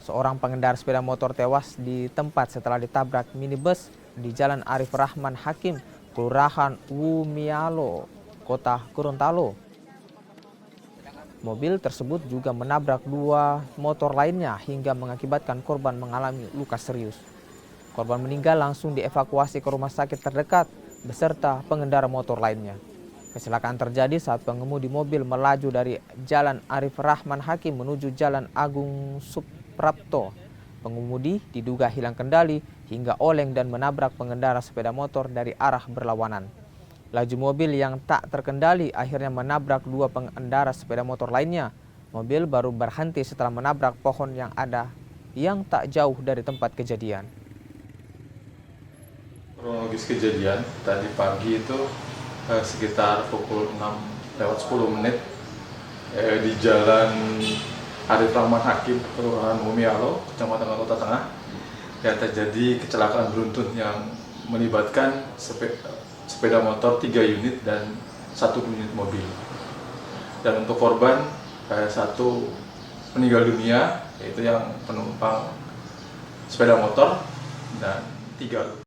Seorang pengendara sepeda motor tewas di tempat setelah ditabrak minibus di Jalan Arif Rahman Hakim, Kelurahan Wumialo, Kota Gorontalo. Mobil tersebut juga menabrak dua motor lainnya hingga mengakibatkan korban mengalami luka serius. Korban meninggal langsung dievakuasi ke rumah sakit terdekat beserta pengendara motor lainnya. Kecelakaan terjadi saat pengemudi mobil melaju dari Jalan Arif Rahman Hakim menuju Jalan Agung Suprapto. Pengemudi diduga hilang kendali hingga oleng dan menabrak pengendara sepeda motor dari arah berlawanan. Laju mobil yang tak terkendali akhirnya menabrak dua pengendara sepeda motor lainnya. Mobil baru berhenti setelah menabrak pohon yang ada yang tak jauh dari tempat kejadian. Kronologis kejadian tadi pagi itu sekitar pukul 6:10 di Jalan Arif Rahman Hakim, Kelurahan Wumialo, Kecamatan Kota Tengah, yang terjadi kecelakaan beruntun yang melibatkan sepeda motor 3 unit dan 1 unit mobil. Dan untuk korban, 1 meninggal dunia, yaitu yang penumpang sepeda motor, dan 3